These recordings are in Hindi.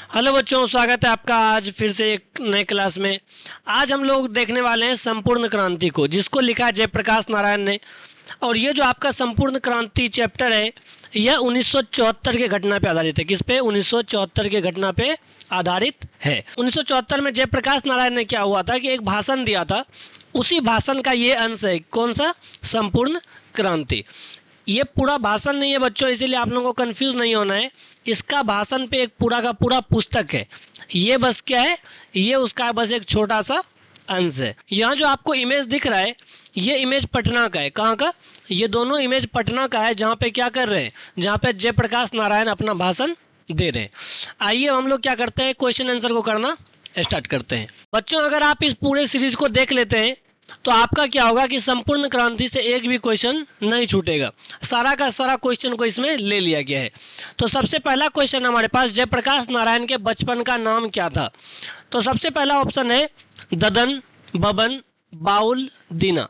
हेलो बच्चों, स्वागत है आपका आज फिर से एक नए क्लास में। आज हम लोग देखने वाले हैं संपूर्ण क्रांति को, जिसको लिखा है जयप्रकाश नारायण ने। और ये जो आपका संपूर्ण क्रांति चैप्टर है, यह 1974 के घटना पे आधारित है। किस पे? 1974 के घटना पे आधारित है। 1974 में जयप्रकाश नारायण ने क्या हुआ था कि एक भाषण दिया था। उसी भाषण का ये अंश है। कौन सा? संपूर्ण क्रांति। ये पूरा भाषण नहीं है बच्चों, इसीलिए आप लोगों को कंफ्यूज नहीं होना है। इसका भाषण पे एक पूरा का पूरा पुस्तक है। ये बस क्या है? ये उसका बस एक छोटा सा अंश है। यहाँ जो आपको इमेज दिख रहा है, ये इमेज पटना का है। कहाँ का? ये दोनों इमेज पटना का है, जहाँ पे क्या कर रहे हैं, जहाँ पे जयप्रकाश नारायण अपना भाषण दे रहे हैं। आइए हम लोग क्या करते हैं, क्वेश्चन आंसर को करना स्टार्ट करते हैं। बच्चों, अगर आप इस पूरे सीरीज को देख लेते हैं तो आपका क्या होगा कि संपूर्ण क्रांति से एक भी क्वेश्चन नहीं छूटेगा। सारा का सारा क्वेश्चन को इसमें ले लिया गया है। तो सबसे पहला क्वेश्चन हमारे पास, जयप्रकाश नारायण के बचपन का नाम क्या था? तो सबसे पहला ऑप्शन है ददन, बबन, बाउल, दीना।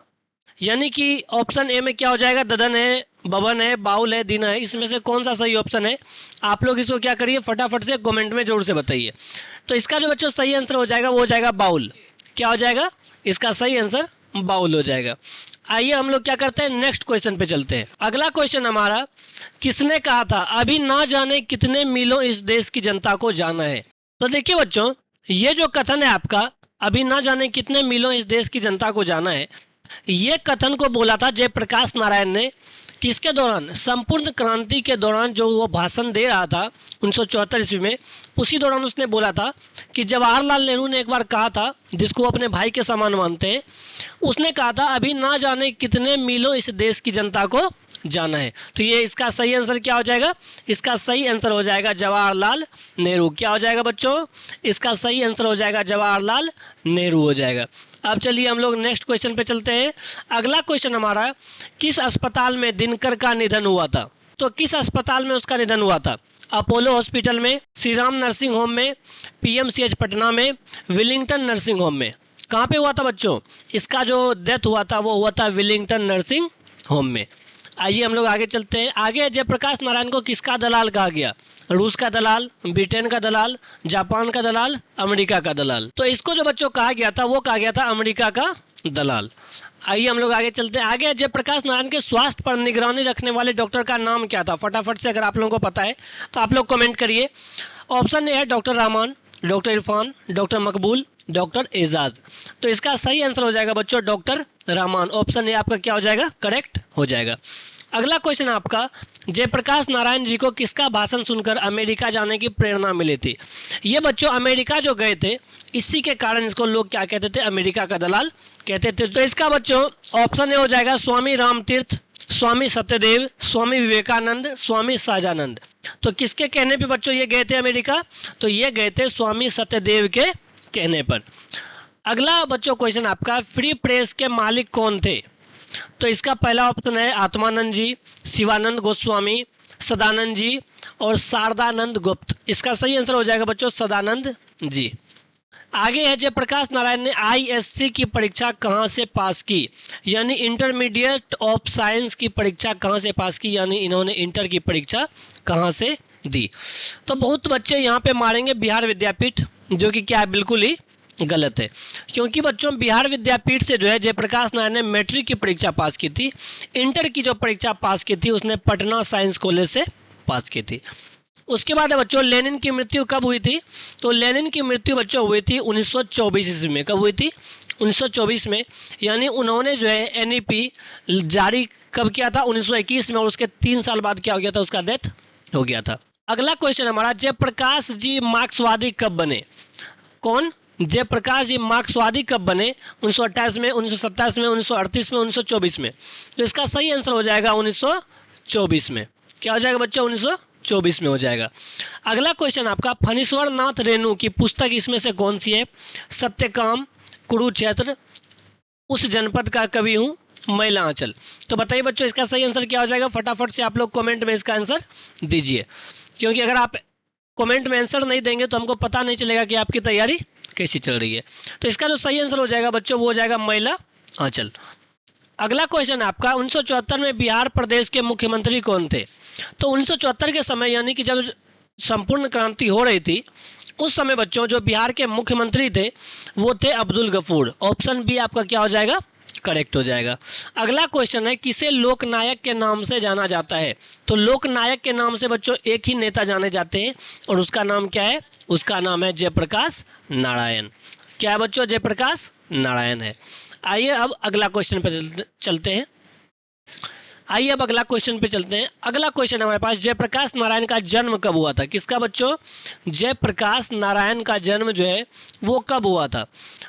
यानी कि ऑप्शन ए में क्या हो जाएगा? ददन है, बबन है, बाउल है, दीना है। इसमें से कौन सा सही ऑप्शन है? आप लोग इसको क्या करिए, फटाफट से कमेंट में जोर से बताइए। तो इसका जो बच्चों सही आंसर हो जाएगा वो हो जाएगा बाउल। क्या हो जाएगा? इसका सही आंसर बाउल हो जाएगा। आइए हम लोग क्या करते हैं, नेक्स्ट क्वेश्चन पे चलते हैं। अगला क्वेश्चन हमारा, किसने कहा था अभी ना जाने कितने मीलों इस देश की जनता को जाना है? तो देखिए बच्चों, ये जो कथन है आपका, अभी ना जाने कितने मीलों इस देश की जनता को जाना है, ये कथन को बोला था जयप्रकाश नारायण ने। किसके दौरान? संपूर्ण क्रांति के दौरान। जो वो भाषण दे रहा था 1974 ईस्वी में, उसी दौरान उसने बोला था कि जवाहरलाल नेहरू ने एक बार कहा था, जिसको वो अपने भाई के समान मानते हैं, उसने कहा था अभी ना जाने कितने मीलों इस देश की जनता को जाना है। तो ये इसका सही आंसर क्या हो जाएगा? इसका सही आंसर हो जाएगा जवाहरलाल नेहरू। क्या हो जाएगा बच्चों? इसका सही आंसर हो जाएगा जवाहरलाल नेहरू हो जाएगा। अब चलिए हम लोग नेक्स्ट क्वेश्चन पे चलते हैं। अगला क्वेश्चन हमारा, किस अस्पताल में दिनकर का निधन हुआ था? तो किस अस्पताल में उसका निधन हुआ था? अपोलो हॉस्पिटल में, श्री राम नर्सिंग होम में, पीएमसीएच पटना में, विलिंगटन नर्सिंग होम में। कहाँ पे हुआ था बच्चों? इसका जो डेथ हुआ था वो हुआ था विलिंगटन नर्सिंग होम में। आइए हम लोग आगे चलते हैं। आगे जयप्रकाश नारायण को किसका दलाल कहा गया? रूस का दलाल, ब्रिटेन का दलाल, जापान का दलाल, अमेरिका का दलाल। तो इसको जो बच्चों कहा गया था वो कहा गया था अमेरिका का दलाल। आइए हम लोग आगे चलते हैं। आगे जयप्रकाश नारायण के स्वास्थ्य पर निगरानी रखने वाले डॉक्टर का नाम क्या था? फटाफट से अगर आप लोगों को पता है तो आप लोग कमेंट करिए। ऑप्शन ए है doctor Rahman, doctor Irfan, doctor मकबूल, डॉक्टर एजाज। तो इसका सही आंसर हो जाएगा बच्चों डॉक्टर रहमान। ऑप्शन ए आपका क्या हो जाएगा? करेक्ट हो जाएगा। अगला क्वेश्चन आपका, जयप्रकाश नारायण जी को किसका भाषण सुनकर अमेरिका जाने की प्रेरणा मिली थी? ये बच्चों अमेरिका जो गए थे, इसी के कारण इसको लोग क्या कहते थे? अमेरिका का दलाल कहते थे। तो इसका बच्चों ऑप्शन ए हो जाएगा स्वामी रामतीर्थ, स्वामी सत्यदेव, स्वामी विवेकानंद, स्वामी सहजानंद। तो किसके कहने पे बच्चों ये गए थे अमेरिका? तो ये गए थे स्वामी सत्यदेव के कहने पर। अगला बच्चों क्वेश्चन आपका, फ्री प्रेस के मालिक कौन थे? तो इसका पहला ऑप्शन है आत्मानंद जी, शिवानंद गोस्वामी, सदानंद जी और शारदानंद गुप्त। इसका सही आंसर हो जाएगा बच्चों सदानंद जी। आगे है, जयप्रकाश नारायण ने आईएससी की परीक्षा कहां से पास की? यानी इंटरमीडिएट ऑफ साइंस की परीक्षा कहां से पास की? यानी इन्होंने इंटर की परीक्षा कहां से दी? तो बहुत बच्चे यहाँ पे मारेंगे बिहार विद्यापीठ, जो कि क्या है, बिल्कुल ही गलत है। क्योंकि बच्चों बिहार विद्यापीठ से जो है जयप्रकाश नारायण ने मैट्रिक की परीक्षा पास की थी। इंटर की जो परीक्षा पास की थी उसने पटना साइंस कॉलेज से पास की थी। उसके बाद बच्चों लेनिन की मृत्यु कब हुई थी? तो लेनिन की मृत्यु बच्चों हुई थी 1924 ईस्वी में। कब हुई थी? 1924 में। यानी उन्होंने जो है एनईपी जारी कब किया था? 1921 में। और उसके 3 साल बाद क्या हो गया था? उसका डेथ हो गया था। अगला क्वेश्चन हमारा, जयप्रकाश जी मार्क्सवादी कब बने? कौन? जयप्रकाश जी मार्क्सवादी कब बने? 1928 में, 1927 में, 1938 में, 1924 में। तो इसका सही आंसर हो जाएगा 1924 में। क्या हो जाएगा बच्चों? 1924 में हो जाएगा। अगला क्वेश्चन आपका, फणीश्वर नाथ रेणु की पुस्तक इसमें से कौन सी है? सत्यकाम, कुरुक्षेत्र, उस जनपद का कवि हूँ, मैला आंचल। तो बताइए बच्चों इसका सही आंसर क्या हो जाएगा? फटाफट से आप लोग कमेंट में इसका आंसर दीजिए, क्योंकि अगर आप कमेंट में आंसर नहीं देंगे तो हमको पता नहीं चलेगा कि आपकी तैयारी कैसी चल रही है। तो इसका जो सही आंसर हो जाएगा बच्चों वो हो जाएगा मैला आंचल। अगला क्वेश्चन आपका, 1974 में बिहार प्रदेश के मुख्यमंत्री कौन थे? तो 1974 के समय यानी कि जब संपूर्ण क्रांति हो रही थी उस समय बच्चों जो बिहार के मुख्यमंत्री थे वो थे अब्दुल गफूर। ऑप्शन बी आपका क्या हो जाएगा, करेक्ट हो जाएगा। अगला क्वेश्चन है किसे लोकनायक के नाम से जाना जाता है। तो लोकनायक के नाम से बच्चों एक ही नेता जाने जाते हैं और उसका नाम क्या है, उसका नाम है जयप्रकाश नारायण। क्या है बच्चों, जयप्रकाश नारायण है। आइए अब अगला क्वेश्चन पे चलते हैं। अगला क्वेश्चन हमारे पास, जयप्रकाश नारायण का जन्म कब हुआ था। किसका बच्चों, जयप्रकाश नारायण का जन्म जो है वो कब हुआ था,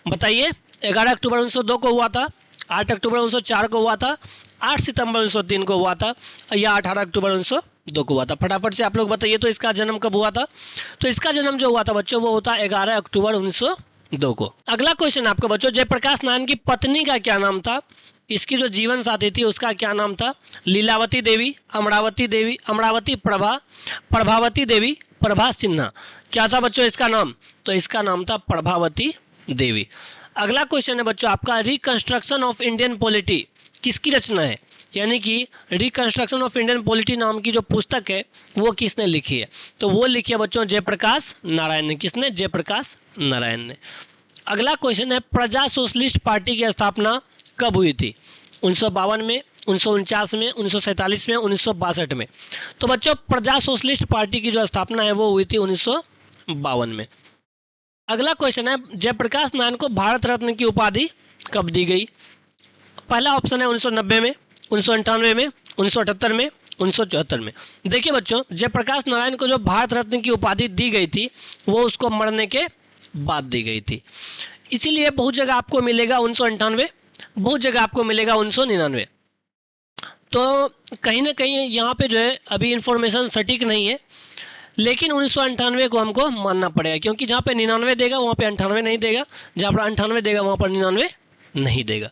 बताइए। 11 अक्टूबर 1902 को हुआ था, 8 अक्टूबर 1904 को हुआ था, 8 सितंबर 1903 को हुआ था, या 18 अक्टूबर 1902 को हुआ था। फटाफट से आप लोग बताइए तो इसका जन्म कब हुआ था। तो इसका जन्म जो हुआ था बच्चों वो होता 11 अक्टूबर 1902 को। अगला क्वेश्चन आपका बच्चों, जयप्रकाश नारायण की पत्नी का क्या नाम था। इसकी जो जीवन साथी थी उसका क्या नाम था। लीलावती देवी, अमरावती देवी, अमरावती प्रभा, प्रभावती देवी, प्रभा सिन्हा। क्या था बच्चों इसका नाम, तो इसका नाम था प्रभावती देवी। अगला क्वेश्चन है बच्चों आपका, रिकंस्ट्रक्शन ऑफ इंडियन पॉलिटी किसकी रचना है। यानी कि रिकंस्ट्रक्शन ऑफ इंडियन पॉलिटी नाम की जो पुस्तक है वो किसने लिखी है। तो वो लिखी है बच्चों जयप्रकाश नारायण ने। किसने, जयप्रकाश नारायण ने। अगला क्वेश्चन है, प्रजा सोशलिस्ट पार्टी की स्थापना कब हुई थी। 1952 में, 1949 में, 1947 में, 1962 में। तो बच्चों प्रजा सोशलिस्ट पार्टी की जो स्थापना है वो हुई थी 1952 में। अगला क्वेश्चन है, जयप्रकाश नारायण को भारत रत्न की उपाधि कब दी गई। पहला ऑप्शन है 1990 में, 1998 में, 1978 में, 1974 में। देखिए बच्चों, जयप्रकाश नारायण को जो भारत रत्न की उपाधि दी गई थी वो उसको मरने के बाद दी गई थी। इसीलिए बहुत जगह आपको मिलेगा 1998, बहुत जगह आपको मिलेगा 1999। तो कहीं ना कहीं यहाँ पे जो है अभी इंफॉर्मेशन सटीक नहीं है, लेकिन 1998 को हमको मानना पड़ेगा, क्योंकि जहाँ पे 99 देगा वहाँ पे 98 नहीं देगा, जहाँ पर 98 देगा वहाँ पर 99 नहीं देगा।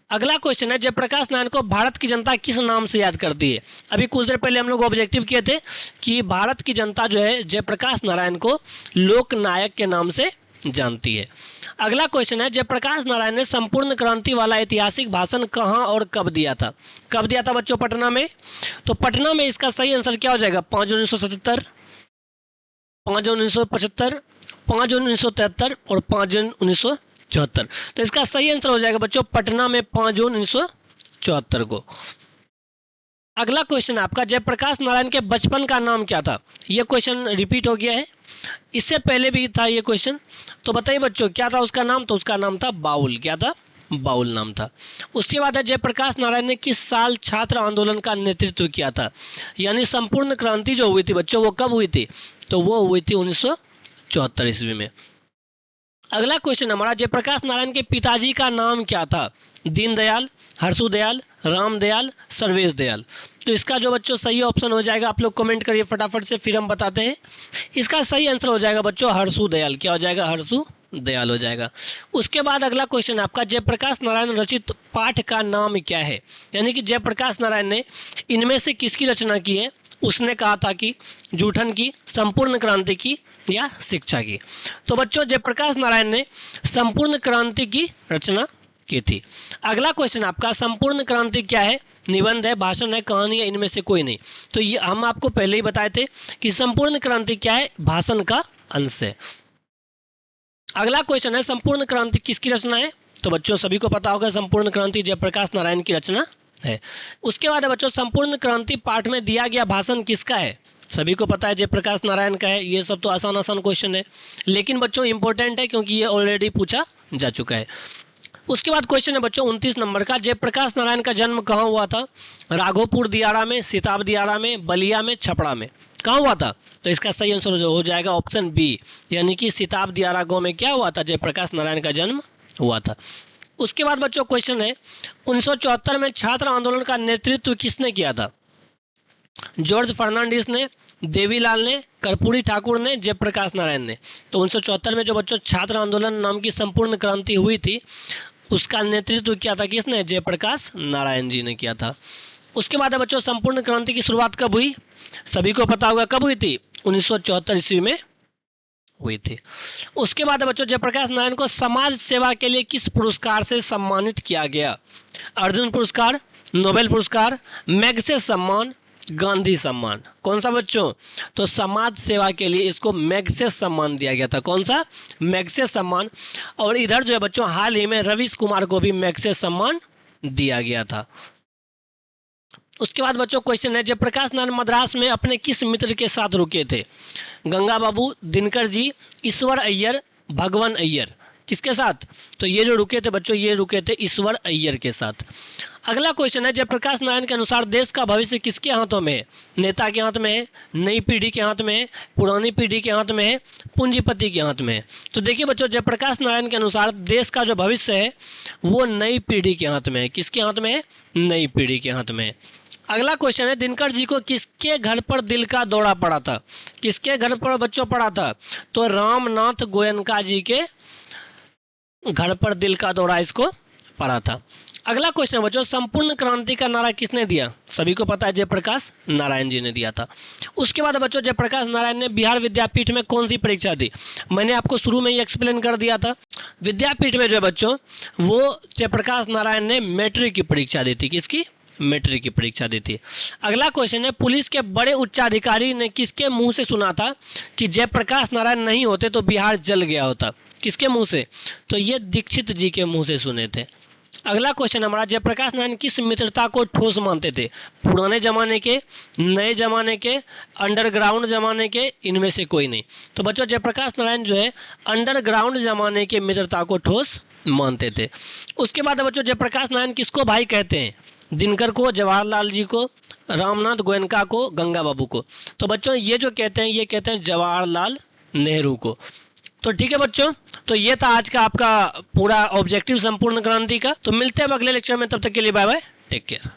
अगला क्वेश्चन है, जयप्रकाश नारायण को भारत की जनता किस नाम से याद करती है। अभी कुछ देर पहले हम लोग ऑब्जेक्टिव किए थे कि भारत की जनता जो है जयप्रकाश नारायण को लोकनायक के नाम से जानती है। अगला क्वेश्चन है, जयप्रकाश नारायण ने संपूर्ण क्रांति वाला ऐतिहासिक भाषण कहां और कब दिया था। कब दिया था बच्चों, पटना में। तो पटना में इसका सही आंसर क्या हो जाएगा, 5 जून 1977, 5 जून 1975, 5 जून 1973 और 5 जून 1974। तो इसका सही आंसर हो जाएगा बच्चों पटना में 5 जून 1974 को। अगला क्वेश्चन आपका, जयप्रकाश नारायण के बचपन का नाम क्या था। यह क्वेश्चन रिपीट हो गया है, इससे पहले भी था ये क्वेश्चन। तो बताइए बच्चों क्या था उसका नाम, तो उसका नाम था बाउल। क्या था, बाउल नाम था। उसके बाद है, जयप्रकाश नारायण ने किस साल छात्र आंदोलन का नेतृत्व किया था। यानी संपूर्ण क्रांति जो हुई थी बच्चों वो कब हुई थी, तो वो हुई थी 1974 ईस्वी में। अगला क्वेश्चन हमारा, जयप्रकाश नारायण के पिताजी का नाम क्या था। दीनदयाल, हर्षुदयाल, रामदयाल, सर्वेश दयाल। तो इसका जो बच्चों सही ऑप्शन हो जाएगा आप लोग कमेंट करिए फटाफट से, फिर हम बताते हैं। इसका सही आंसर हो जाएगा बच्चों हर्षुदयाल। क्या हो जाएगा, हर्षुदयाल हो जाएगा। उसके बाद अगला क्वेश्चन आपका, जयप्रकाश नारायण रचित पाठ का नाम क्या है। यानी कि जयप्रकाश नारायण ने इनमें से किसकी रचना की है। उसने कहा था कि जूठन की, संपूर्ण क्रांति की या शिक्षा की। तो बच्चों जयप्रकाश नारायण ने संपूर्ण क्रांति की रचना की थी। अगला क्वेश्चन आपका, संपूर्ण क्रांति क्या है। निबंध है, भाषण है, कहानी है, इनमें से कोई नहीं। तो ये हम आपको पहले ही बताए थे कि संपूर्ण क्रांति क्या है, भाषण का अंश है। अगला क्वेश्चन है, संपूर्ण क्रांति किसकी रचना है। तो बच्चों सभी को पता होगा संपूर्ण क्रांति जयप्रकाश नारायण की रचना है। उसके बाद है बच्चों, संपूर्ण क्रांति पाठ में दिया गया भाषण किसका है। सभी को पता है जयप्रकाश नारायण का है। ये सब तो आसान आसान क्वेश्चन है, लेकिन बच्चों इंपॉर्टेंट है क्योंकि ये ऑलरेडी पूछा जा चुका है। उसके बाद क्वेश्चन है बच्चों 29 नंबर का, जयप्रकाश नारायण का जन्म कहाँ हुआ था। राघोपुर दियारा में, सिताब दियारा में, बलिया में, छपरा में। कहाँ हुआ था, तो इसका सही आंसर हो जाएगा ऑप्शन बी, यानी कि सिताब दियारा गांव में क्या हुआ था, जयप्रकाश नारायण का जन्म हुआ था। उसके बाद बच्चों क्वेश्चन है 1974 में छात्र आंदोलन का नेतृत्व किसने किया था। जॉर्ज फर्नांडिस ने, देवीलाल ने, कर्पूरी ठाकुर ने, जयप्रकाश नारायण ने। तो 1974 में जो बच्चों छात्र आंदोलन नाम की संपूर्ण क्रांति हुई थी उसका नेतृत्व किया था किसने, जयप्रकाश नारायण जी ने किया था। उसके बाद बच्चों संपूर्ण क्रांति की शुरुआत कब हुई, सभी को पता होगा कब हुई थी, 1974 ईस्वी में हुई थी। उसके बाद बच्चों जयप्रकाश नारायण को समाज सेवा के लिए किस पुरस्कार से सम्मानित किया गया। अर्जुन पुरस्कार, नोबेल पुरस्कार, मैग्सेसे सम्मान, गांधी सम्मान। कौन सा बच्चों? तो समाज सेवा के लिए इसको मैग्सेस सम्मान दिया गया था। कौन सा? मैग्सेस सम्मान। और इधर जो है बच्चों हाल ही में रवीश कुमार को भी मैग्सेस सम्मान दिया गया था। उसके बाद बच्चों क्वेश्चन है, जयप्रकाश नारायण मद्रास में अपने किस मित्र के साथ रुके थे? गंगा बाबू, दिनकर जी, ईश्वर अय्यर, भगवान अय्यर। किसके साथ? तो ये जो रुके थे बच्चों, ये रुके थे ईश्वर अय्यर के साथ। अगला क्वेश्चन है, जयप्रकाश नारायण के अनुसार देश का भविष्य किसके हाथों में है? नेता के हाथ में है, नई पीढ़ी के हाथ में है, पुरानी पीढ़ी के हाथ में है, पूंजीपति के हाथ में है? तो देखिए बच्चों, जयप्रकाश नारायण के अनुसार देश का जो भविष्य है वो नई पीढ़ी के हाथ में है। किसके हाथ में है? नई पीढ़ी के हाथ में है। अगला क्वेश्चन है, दिनकर जी को किसके घर पर दिल का दौरा पड़ा था? किसके घर पर बच्चों पड़ा था? तो रामनाथ गोयनका जी के घर पर दिल का दौरा इसको पड़ा था। अगला क्वेश्चन बच्चों, संपूर्ण क्रांति का नारा किसने दिया? सभी को पता है, जयप्रकाश नारायण जी ने दिया था। उसके बाद बच्चों जयप्रकाश नारायण ने बिहार विद्यापीठ में कौन सी परीक्षा दी? मैंने आपको शुरू में ही एक्सप्लेन कर दिया था। विद्यापीठ में जो है बच्चों वो जयप्रकाश नारायण ने मैट्रिक की परीक्षा दी थी। किसकी? मैट्रिक की परीक्षा दी थी। अगला क्वेश्चन है, पुलिस के बड़े उच्चाधिकारी ने किसके मुंह से सुना था कि जयप्रकाश नारायण नहीं होते तो बिहार जल गया होता? किसके मुंह से? तो ये दीक्षित जी के मुंह से सुने थे। अगला क्वेश्चन हमारा, जयप्रकाश नारायण किस मित्रता को ठोस मानते थे? पुराने जमाने के, नए जमाने के, अंडरग्राउंड जमाने के, इनमें से कोई नहीं। तो बच्चों जयप्रकाश नारायण जो है अंडरग्राउंड जमाने के मित्रता को ठोस मानते थे। उसके बाद बच्चों जयप्रकाश नारायण किसको भाई कहते हैं? दिनकर को, जवाहरलाल जी को, रामनाथ गोयनका को, गंगा बाबू को। तो बच्चों ये जो कहते हैं ये कहते हैं जवाहरलाल नेहरू को। तो ठीक है बच्चों, तो ये था आज का आपका पूरा ऑब्जेक्टिव संपूर्ण क्रांति का। तो मिलते हैं अब अगले लेक्चर में, तब तक के लिए बाय बाय, टेक केयर।